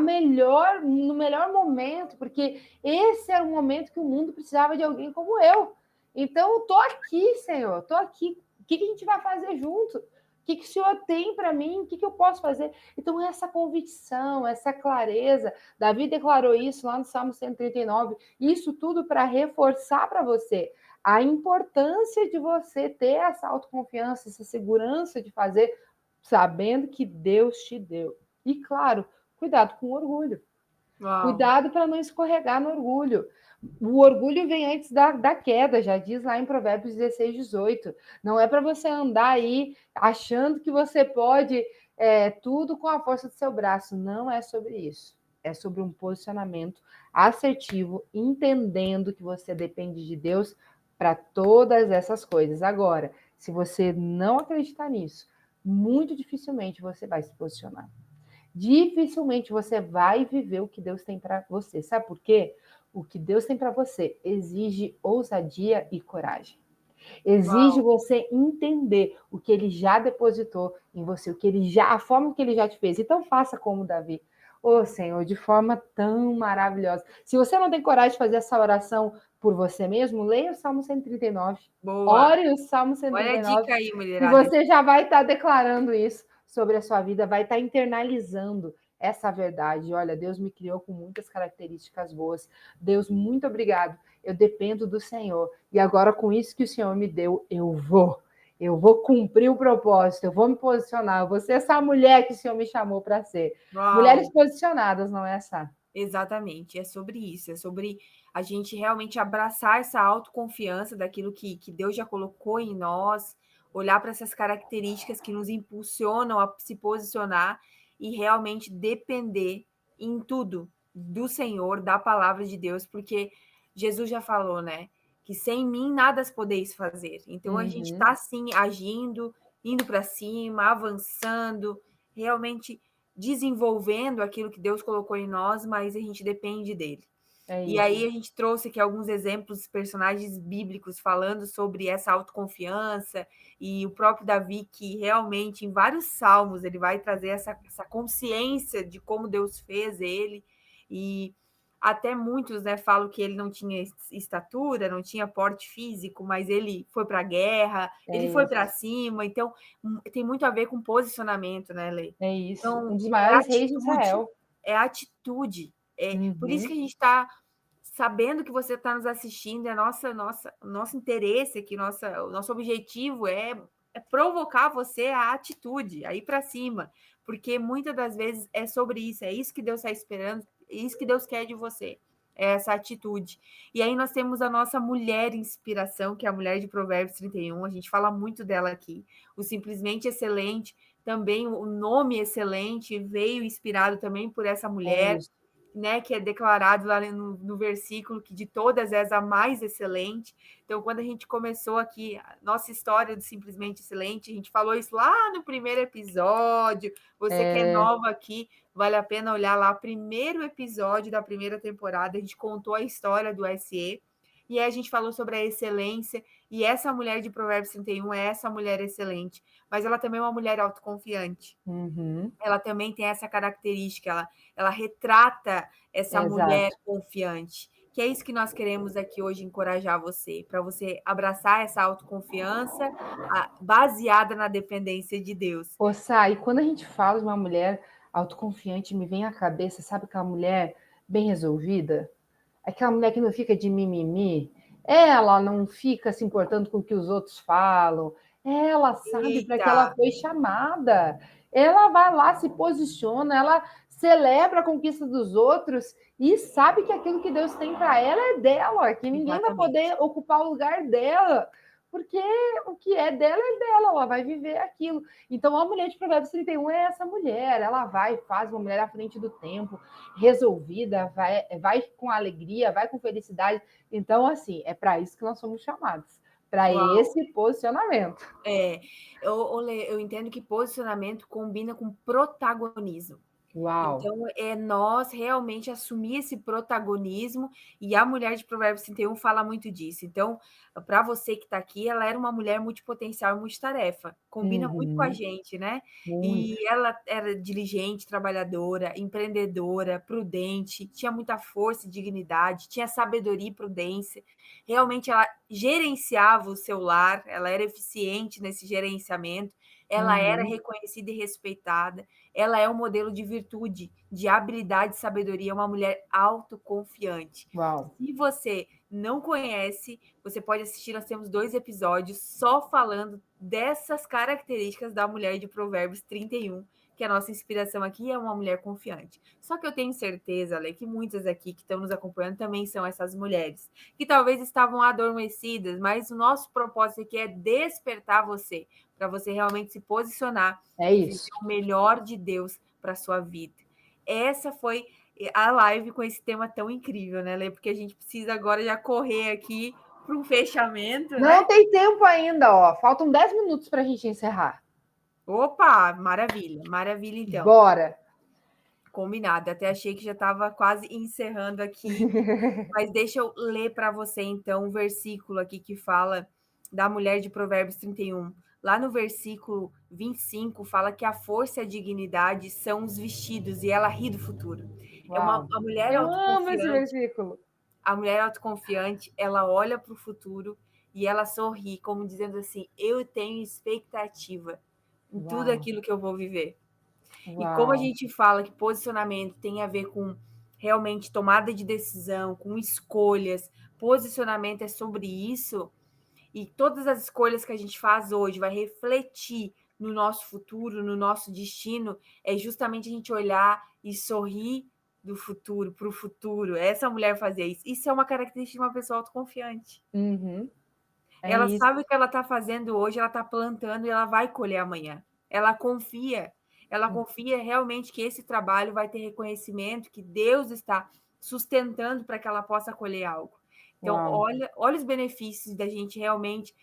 [SPEAKER 1] melhor momento, porque esse era o momento que o mundo precisava de alguém como eu. Então, eu tô aqui, Senhor, tô aqui. O que a gente vai fazer junto? O que o Senhor tem para mim? O que eu posso fazer? Então, essa convicção, essa clareza, Davi declarou isso lá no Salmo 139, isso tudo para reforçar para você a importância de você ter essa autoconfiança, essa segurança de fazer, sabendo que Deus te deu. E, claro, cuidado com o orgulho.
[SPEAKER 2] Uau.
[SPEAKER 1] Cuidado para não escorregar no orgulho. O orgulho vem antes da queda, já diz lá em Provérbios 16, 18. Não é para você andar aí achando que você pode tudo com a força do seu braço. Não é sobre isso. É sobre um posicionamento assertivo, entendendo que você depende de Deus para todas essas coisas. Agora, se você não acreditar nisso, muito dificilmente você vai se posicionar. Dificilmente você vai viver o que Deus tem para você. Sabe por quê? O que Deus tem para você exige ousadia e coragem. Exige
[SPEAKER 2] Uau.
[SPEAKER 1] você entender o que ele já depositou em você, a forma que ele já te fez. Então faça como Davi. Ô Senhor, de forma tão maravilhosa. Se você não tem coragem de fazer essa oração por você mesmo, leia o Salmo 139.
[SPEAKER 2] Boa.
[SPEAKER 1] Ore o Salmo
[SPEAKER 2] Olha a
[SPEAKER 1] 139
[SPEAKER 2] dica aí,
[SPEAKER 1] e
[SPEAKER 2] mulherada.
[SPEAKER 1] você já vai estar declarando isso sobre a sua vida, vai estar internalizando essa verdade. Olha, Deus me criou com muitas características boas. Deus, muito obrigado. Eu dependo do Senhor. E agora, com isso que o Senhor me deu, eu vou cumprir o propósito, eu vou me posicionar, eu vou ser essa mulher que o Senhor me chamou para ser. Mulheres
[SPEAKER 2] Uau.
[SPEAKER 1] posicionadas, não é essa?
[SPEAKER 2] Exatamente, é sobre isso, é sobre a gente realmente abraçar essa autoconfiança daquilo que Deus já colocou em nós, olhar para essas características que nos impulsionam a se posicionar e realmente depender em tudo do Senhor, da palavra de Deus, porque Jesus já falou, né, que sem mim nada podeis fazer. Então a gente está assim agindo, indo para cima, avançando, realmente desenvolvendo aquilo que Deus colocou em nós, mas a gente depende dele.
[SPEAKER 1] É
[SPEAKER 2] E aí
[SPEAKER 1] isso.
[SPEAKER 2] a gente trouxe aqui alguns exemplos, personagens bíblicos falando sobre essa autoconfiança e o próprio Davi, que realmente em vários salmos ele vai trazer essa consciência de como Deus fez ele e até muitos, né, falam que ele não tinha estatura, não tinha porte físico, mas ele foi para a guerra, ele foi para cima, então tem muito a ver com posicionamento, né, Lê?
[SPEAKER 1] É isso.
[SPEAKER 2] Então,
[SPEAKER 1] Um dos maiores reis de Israel.
[SPEAKER 2] é atitude. É por isso que a
[SPEAKER 1] Uhum.
[SPEAKER 2] gente está sabendo que você está nos assistindo, é nosso interesse aqui, o nosso objetivo é provocar você a atitude, a ir para cima, porque muitas das vezes é sobre isso, é isso que Deus está esperando, é isso que Deus quer de você, é essa atitude. E aí nós temos a nossa mulher inspiração, que é a mulher de Provérbios 31, a gente fala muito dela aqui, o Simplesmente Excelente, também o nome excelente veio inspirado também por essa
[SPEAKER 1] É
[SPEAKER 2] mulher,
[SPEAKER 1] isso.
[SPEAKER 2] né, que é declarado lá no versículo que de todas és a mais excelente. Então, quando a gente começou aqui a nossa história do Simplesmente Excelente, a gente falou isso lá no primeiro episódio. Você que é nova aqui, vale a pena olhar lá, primeiro episódio da primeira temporada, a gente contou a história do SE, e aí a gente falou sobre a excelência, E essa mulher de Provérbios 31 é essa mulher excelente, mas ela também é uma mulher autoconfiante.
[SPEAKER 1] Uhum.
[SPEAKER 2] Ela também tem essa característica, ela retrata essa mulher
[SPEAKER 1] Exato.
[SPEAKER 2] confiante. Que é isso que nós queremos aqui hoje encorajar você, para você abraçar essa autoconfiança baseada na dependência de Deus.
[SPEAKER 1] Pô, Sai, quando a gente fala de uma mulher autoconfiante, me vem à cabeça, sabe aquela mulher bem resolvida? Aquela mulher que não fica de mimimi, ela não fica se importando com o que os outros falam, ela sabe para que
[SPEAKER 2] Eita,
[SPEAKER 1] ela foi chamada, ela vai lá, se posiciona, ela celebra a conquista dos outros e sabe que aquilo que Deus tem para ela é dela, que ninguém vai
[SPEAKER 2] exatamente.
[SPEAKER 1] poder ocupar o lugar dela, porque o que é dela, ela vai viver aquilo. Então, a mulher de Provérbios 31 é essa mulher, ela vai, faz uma mulher à frente do tempo, resolvida, vai com alegria, vai com felicidade. Então, assim, é para isso que nós somos chamados, para
[SPEAKER 2] Uau.
[SPEAKER 1] esse posicionamento.
[SPEAKER 2] Eu entendo que posicionamento combina com protagonismo.
[SPEAKER 1] Uau!
[SPEAKER 2] Então, é nós realmente assumir esse protagonismo, e a mulher de Provérbios 31 fala muito disso. Então, para você que está aqui, ela era uma mulher multipotencial e multitarefa, combina muito com a
[SPEAKER 1] Uhum,
[SPEAKER 2] gente, né? E
[SPEAKER 1] muito.
[SPEAKER 2] ela era diligente, trabalhadora, empreendedora, prudente, tinha muita força e dignidade, tinha sabedoria e prudência. Realmente, ela gerenciava o seu lar, ela era eficiente nesse gerenciamento, ela era
[SPEAKER 1] Uhum,
[SPEAKER 2] reconhecida e respeitada. Ela é um modelo de virtude, de habilidade e sabedoria, uma mulher autoconfiante.
[SPEAKER 1] uau!
[SPEAKER 2] Se você não conhece, você pode assistir, nós temos 2 episódios só falando dessas características da mulher de Provérbios 31, que a nossa inspiração aqui é uma mulher confiante. Só que eu tenho certeza, Lê, que muitas aqui que estão nos acompanhando também são essas mulheres, que talvez estavam adormecidas, mas o nosso propósito aqui é despertar você, para você realmente se posicionar
[SPEAKER 1] É
[SPEAKER 2] e viver
[SPEAKER 1] isso.
[SPEAKER 2] o melhor de Deus para a sua vida. Essa foi a live com esse tema tão incrível, né, Lê? Porque a gente precisa agora já correr aqui para um fechamento,
[SPEAKER 1] Não
[SPEAKER 2] né?
[SPEAKER 1] tem tempo ainda, ó. Faltam 10 minutos para a gente encerrar.
[SPEAKER 2] Opa, maravilha, maravilha então.
[SPEAKER 1] Bora!
[SPEAKER 2] Combinado. Até achei que já estava quase encerrando aqui, mas deixa eu ler para você então um versículo aqui que fala da mulher de Provérbios 31. Lá no versículo 25 fala que a força e a dignidade são os vestidos e ela ri do futuro. É uma
[SPEAKER 1] Uau!
[SPEAKER 2] a mulher
[SPEAKER 1] Eu amo esse
[SPEAKER 2] autoconfiante,
[SPEAKER 1] versículo.
[SPEAKER 2] a mulher autoconfiante, ela olha para o futuro e ela sorri, como dizendo assim: eu tenho expectativa em tudo
[SPEAKER 1] Uau!
[SPEAKER 2] aquilo que eu vou viver. E como a
[SPEAKER 1] Uau!
[SPEAKER 2] gente fala que posicionamento tem a ver com realmente tomada de decisão, com escolhas, posicionamento é sobre isso, e todas as escolhas que a gente faz hoje vai refletir no nosso futuro, no nosso destino, é justamente a gente olhar e sorrir do futuro para o futuro. Essa mulher fazia isso. Isso é uma característica de uma pessoa autoconfiante.
[SPEAKER 1] Uhum, é
[SPEAKER 2] Ela
[SPEAKER 1] isso.
[SPEAKER 2] sabe o que ela está fazendo hoje, ela está plantando e ela vai colher amanhã. Ela confia realmente que esse trabalho vai ter reconhecimento, que Deus está sustentando para que ela possa colher algo. Então,
[SPEAKER 1] Uau!
[SPEAKER 2] olha os benefícios da gente realmente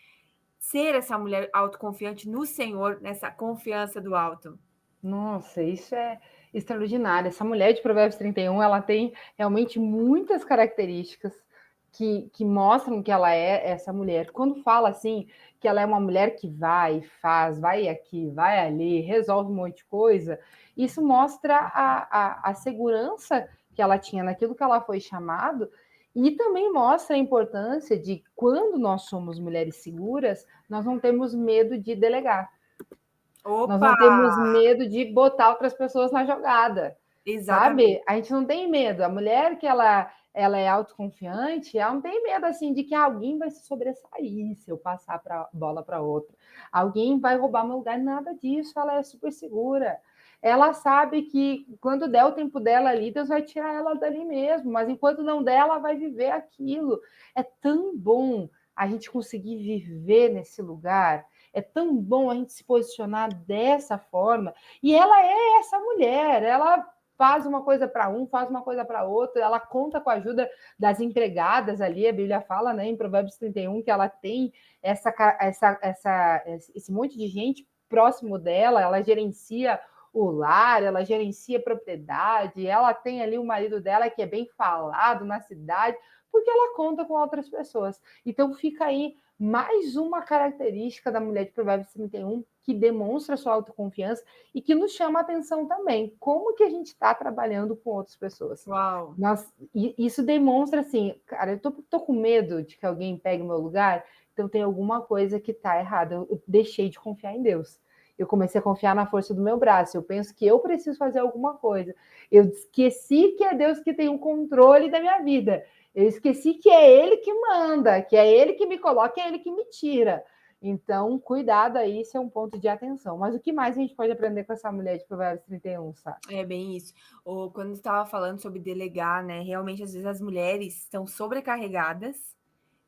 [SPEAKER 2] ser essa mulher autoconfiante no Senhor, nessa confiança do alto.
[SPEAKER 1] Nossa, isso é extraordinário. Essa mulher de Provérbios 31, ela tem realmente muitas características que mostram que ela é essa mulher. Quando fala assim, que ela é uma mulher que vai, faz, vai aqui, vai ali, resolve um monte de coisa, isso mostra a segurança que ela tinha naquilo que ela foi chamado e também mostra a importância de quando nós somos mulheres seguras, nós não temos medo de delegar. Nós
[SPEAKER 2] Opa!
[SPEAKER 1] não temos medo de botar outras pessoas na jogada,
[SPEAKER 2] Exatamente.
[SPEAKER 1] sabe? A gente não tem medo. A mulher que ela é autoconfiante, ela não tem medo assim de que alguém vai se sobressair se eu passar a bola para outra. Alguém vai roubar meu lugar, nada disso. Ela é super segura. Ela sabe que quando der o tempo dela ali, Deus vai tirar ela dali mesmo, mas enquanto não der, ela vai viver aquilo. É tão bom a gente conseguir viver nesse lugar, é tão bom a gente se posicionar dessa forma. E ela é essa mulher, ela faz uma coisa para um, faz uma coisa para outro, ela conta com a ajuda das empregadas ali, a Bíblia fala, né, em Provérbios 31, que ela tem esse monte de gente próximo dela, ela gerencia o lar, ela gerencia a propriedade, ela tem ali o marido dela que é bem falado na cidade, porque ela conta com outras pessoas. Então fica aí mais uma característica da mulher de Provérbios 31 que demonstra sua autoconfiança e que nos chama a atenção também. Como que a gente está trabalhando com outras pessoas?
[SPEAKER 2] Uau!
[SPEAKER 1] Isso demonstra assim, cara, eu tô com medo de que alguém pegue o meu lugar, então tem alguma coisa que está errada. Eu deixei de confiar em Deus. Eu comecei a confiar na força do meu braço. Eu penso que eu preciso fazer alguma coisa. Eu esqueci que é Deus que tem o controle da minha vida. Eu esqueci que é Ele que manda, que é Ele que me coloca, é Ele que me tira. Então, cuidado aí, isso é um ponto de atenção. Mas o que mais a gente pode aprender com essa mulher de Provérbios 31, sabe?
[SPEAKER 2] É bem isso. Ou quando estava falando sobre delegar, né? Realmente, às vezes, as mulheres estão sobrecarregadas,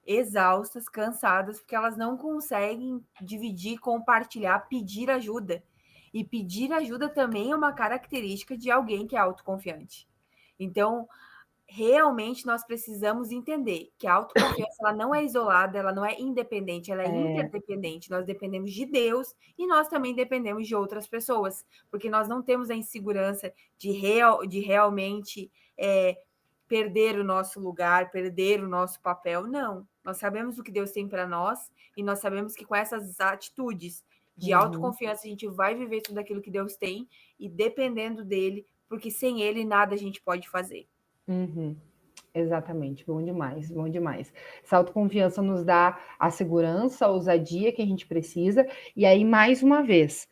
[SPEAKER 2] exaustas, cansadas, porque elas não conseguem dividir, compartilhar, pedir ajuda. E pedir ajuda também é uma característica de alguém que é autoconfiante. Então, realmente nós precisamos entender que a autoconfiança ela não é isolada, ela não é independente, ela é interdependente. Nós dependemos de Deus e nós também dependemos de outras pessoas, porque nós não temos a insegurança de realmente perder o nosso lugar, perder o nosso papel. Não. Nós sabemos o que Deus tem para nós e nós sabemos que com essas atitudes de autoconfiança a gente vai viver tudo aquilo que Deus tem e dependendo dele, porque sem ele nada a gente pode fazer.
[SPEAKER 1] Uhum. Exatamente, bom demais, bom demais. Essa autoconfiança nos dá a segurança, a ousadia que a gente precisa, e aí, mais uma vez,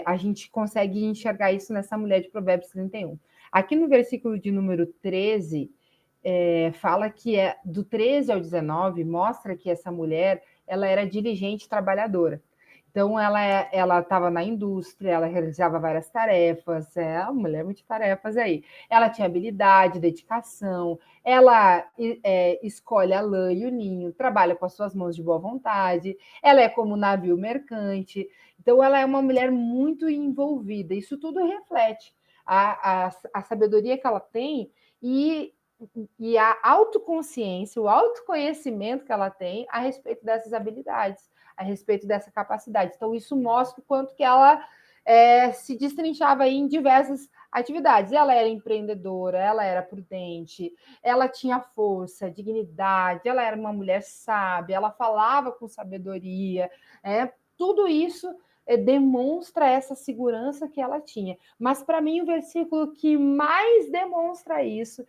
[SPEAKER 1] a gente consegue enxergar isso nessa mulher de Provérbios 31. Aqui no versículo de número 13, fala que do 13 ao 19, mostra que essa mulher ela era diligente e trabalhadora. Então, ela estava na indústria, ela realizava várias tarefas, uma mulher multitarefas aí. Ela tinha habilidade, dedicação, ela escolhe a lã e o ninho, trabalha com as suas mãos de boa vontade, ela é como um navio mercante. Então, ela é uma mulher muito envolvida. Isso tudo reflete a sabedoria que ela tem e a autoconsciência, o autoconhecimento que ela tem a respeito dessas habilidades, a respeito dessa capacidade. Então, isso mostra o quanto que ela se destrinchava em diversas atividades. Ela era empreendedora, ela era prudente, ela tinha força, dignidade, ela era uma mulher sábia, ela falava com sabedoria. Tudo isso demonstra essa segurança que ela tinha. Mas, para mim, o versículo que mais demonstra isso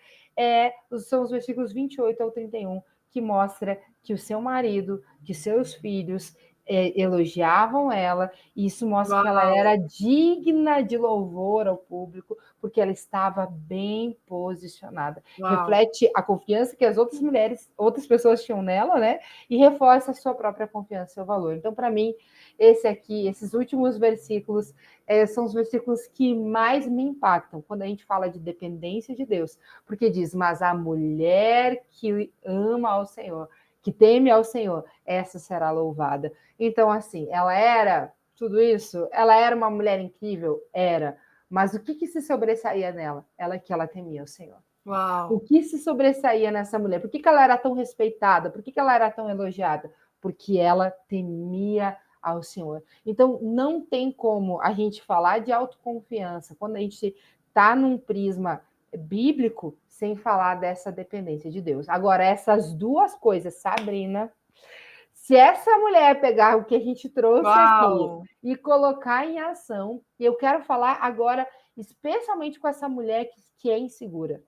[SPEAKER 1] são os versículos 28 ao 31, que mostra que o seu marido, que seus filhos elogiavam ela, e isso mostra que ela era digna de louvor ao público, porque ela estava bem posicionada. Reflete a confiança que as outras pessoas tinham nela, né? E reforça a sua própria confiança e seu valor. Então, para mim, esses últimos versículos são os versículos que mais me impactam quando a gente fala de dependência de Deus, porque diz, mas a mulher que ama ao Senhor, que teme ao Senhor, essa será louvada. Então, assim, ela era tudo isso? Ela era uma mulher incrível? Era. Mas o que se sobressaía nela? Que ela temia o Senhor.
[SPEAKER 2] Uau.
[SPEAKER 1] O que se sobressaía nessa mulher? Por que ela era tão respeitada? Por que ela era tão elogiada? Porque ela temia ao Senhor. Então, não tem como a gente falar de autoconfiança quando a gente está num prisma bíblico sem falar dessa dependência de Deus. Agora, essas duas coisas, Sabrina, se essa mulher pegar o que a gente trouxe aqui e colocar em ação, e eu quero falar agora, especialmente com essa mulher que é insegura,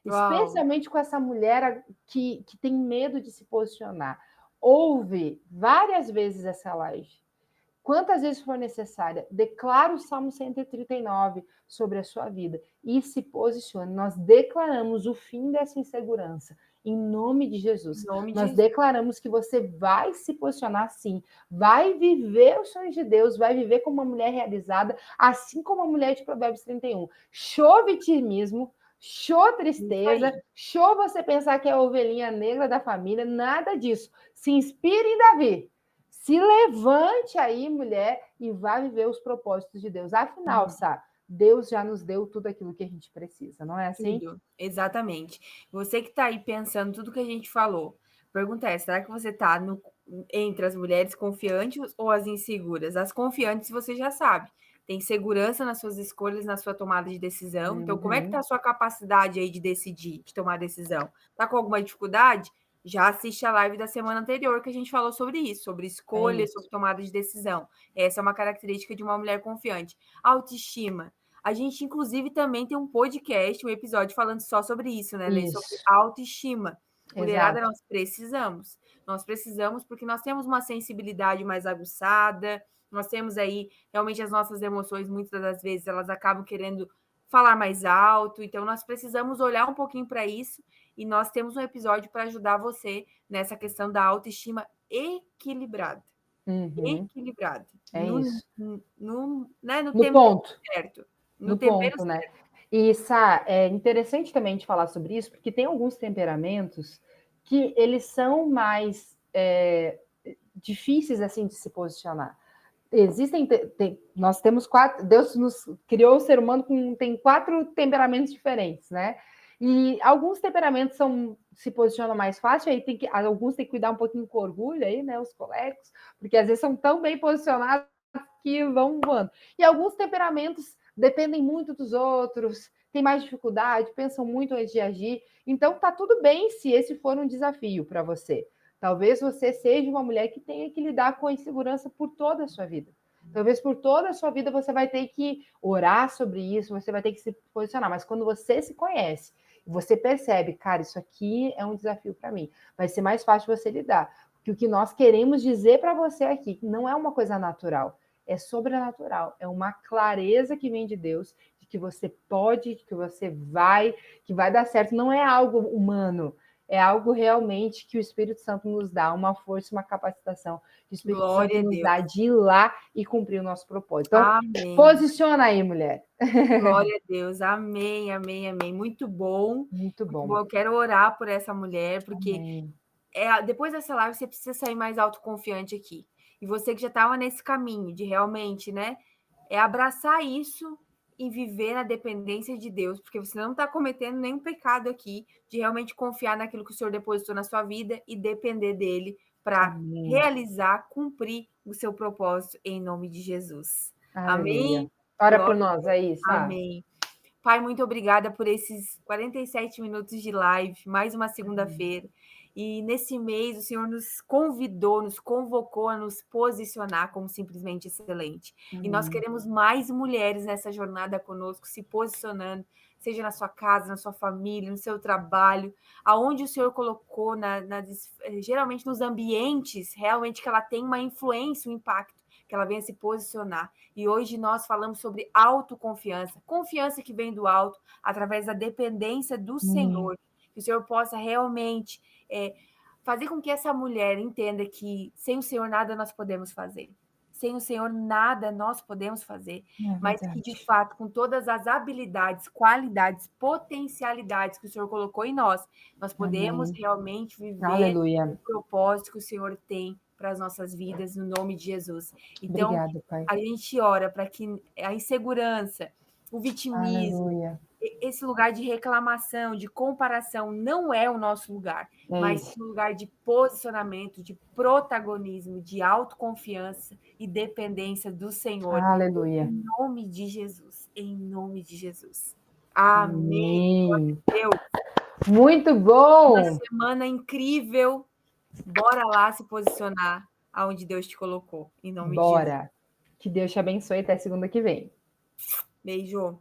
[SPEAKER 1] especialmente com essa mulher que tem medo de se posicionar. Ouve várias vezes essa live. Quantas vezes for necessária, declara o Salmo 139 sobre a sua vida e se posicione. Nós declaramos o fim dessa insegurança. Em nome de Jesus. Nós declaramos que você vai se posicionar sim, vai viver os sonhos de Deus, vai viver como uma mulher realizada, assim como a mulher de Provérbios 31. Show vitimismo, show tristeza, show você pensar que é a ovelhinha negra da família, nada disso. Se inspire em Davi. Se levante aí, mulher, e vá viver os propósitos de Deus. Afinal, Sá, Deus já nos deu tudo aquilo que a gente precisa, não é assim?
[SPEAKER 2] Tudo, exatamente. Você que está aí pensando tudo que a gente falou, pergunta é, será que você está entre as mulheres confiantes ou as inseguras? As confiantes você já sabe, tem segurança nas suas escolhas, na sua tomada de decisão. Então, como é que está a sua capacidade aí de decidir, de tomar decisão? Está com alguma dificuldade? já assiste a live da semana anterior que a gente falou sobre isso, sobre escolhas, sobre tomada de decisão. Essa é uma característica de uma mulher confiante. Autoestima. A gente, inclusive, também tem um podcast, um episódio falando só sobre isso, né, Lê? Sobre
[SPEAKER 1] Isso.
[SPEAKER 2] autoestima. Mulherada,
[SPEAKER 1] Exato.
[SPEAKER 2] nós precisamos. Nós precisamos porque nós temos uma sensibilidade mais aguçada, nós temos aí, realmente, as nossas emoções, muitas das vezes, elas acabam querendo falar mais alto, então nós precisamos olhar um pouquinho para isso e nós temos um episódio para ajudar você nessa questão da autoestima equilibrada.
[SPEAKER 1] Uhum.
[SPEAKER 2] Equilibrada.
[SPEAKER 1] É isso.
[SPEAKER 2] No
[SPEAKER 1] No
[SPEAKER 2] tempero
[SPEAKER 1] ponto.
[SPEAKER 2] certo. No
[SPEAKER 1] No
[SPEAKER 2] tempero
[SPEAKER 1] ponto, né?
[SPEAKER 2] certo.
[SPEAKER 1] E, Sá, é interessante também de falar sobre isso, porque tem alguns temperamentos que eles são mais difíceis, assim, de se posicionar. Existem, nós temos 4, Deus nos criou o ser humano tem 4 temperamentos diferentes, né? E alguns temperamentos se posicionam mais fácil, aí alguns tem que cuidar um pouquinho com orgulho aí, né? Os colegas, porque às vezes são tão bem posicionados que vão voando. E alguns temperamentos dependem muito dos outros, têm mais dificuldade, pensam muito antes de agir. Então tá tudo bem se esse for um desafio para você. Talvez você seja uma mulher que tenha que lidar com a insegurança por toda a sua vida. Talvez por toda a sua vida você vai ter que orar sobre isso, você vai ter que se posicionar. Mas quando você se conhece, você percebe, cara, isso aqui é um desafio para mim, vai ser mais fácil você lidar. Porque o que nós queremos dizer para você aqui não é uma coisa natural, é sobrenatural, é uma clareza que vem de Deus, de que você pode, de que você vai, que vai dar certo. Não é algo humano, é algo realmente que o Espírito Santo nos dá, uma força, uma capacitação que o Espírito Santo
[SPEAKER 2] Glória a
[SPEAKER 1] nos
[SPEAKER 2] Deus.
[SPEAKER 1] dá de ir lá e cumprir o nosso propósito. Então,
[SPEAKER 2] Amém.
[SPEAKER 1] posiciona aí, mulher.
[SPEAKER 2] Glória a Deus. Amém, amém, amém. Muito bom.
[SPEAKER 1] Muito
[SPEAKER 2] Muito
[SPEAKER 1] bom.
[SPEAKER 2] bom. Eu quero orar por essa mulher, porque
[SPEAKER 1] Amém.
[SPEAKER 2] depois dessa live você precisa sair mais autoconfiante aqui. E você que já estava nesse caminho de realmente, né, abraçar isso e viver na dependência de Deus, porque você não está cometendo nenhum pecado aqui, de realmente confiar naquilo que o Senhor depositou na sua vida e depender dele para realizar, cumprir o seu propósito em nome de Jesus.
[SPEAKER 1] Aleluia.
[SPEAKER 2] Amém?
[SPEAKER 1] Ora por
[SPEAKER 2] Glória a
[SPEAKER 1] nós,
[SPEAKER 2] Deus.
[SPEAKER 1] é isso.
[SPEAKER 2] Amém. Pai, muito obrigada por esses 47 minutos de live, mais uma segunda-feira. E nesse mês o Senhor nos convidou, nos convocou a nos posicionar como simplesmente excelente. E nós queremos mais mulheres nessa jornada conosco, se posicionando, seja na sua casa, na sua família, no seu trabalho, aonde o Senhor colocou, geralmente nos ambientes, realmente que ela tem uma influência, um impacto, que ela venha se posicionar. E hoje nós falamos sobre autoconfiança, confiança que vem do alto, através da dependência do Senhor. Que o Senhor possa realmente fazer com que essa mulher entenda que sem o Senhor nada nós podemos fazer. Sem o Senhor nada nós podemos fazer, mas que de fato, com todas as habilidades, qualidades, potencialidades que o Senhor colocou em nós podemos realmente viver o propósito que o Senhor tem para as nossas vidas, no nome de Jesus. Então,
[SPEAKER 1] obrigado, Pai.
[SPEAKER 2] a gente ora para que a insegurança, o vitimismo, esse lugar de reclamação, de comparação, não é o nosso lugar, mas um lugar de posicionamento, de protagonismo, de autoconfiança e dependência do Senhor.
[SPEAKER 1] Aleluia.
[SPEAKER 2] Em nome de Jesus. Em nome de Jesus. Amém. Glória a Deus.
[SPEAKER 1] Muito bom!
[SPEAKER 2] Uma semana incrível. Bora lá se posicionar aonde Deus te colocou. Em nome de Jesus.
[SPEAKER 1] Bora! Que Deus te abençoe até segunda que vem.
[SPEAKER 2] Beijo.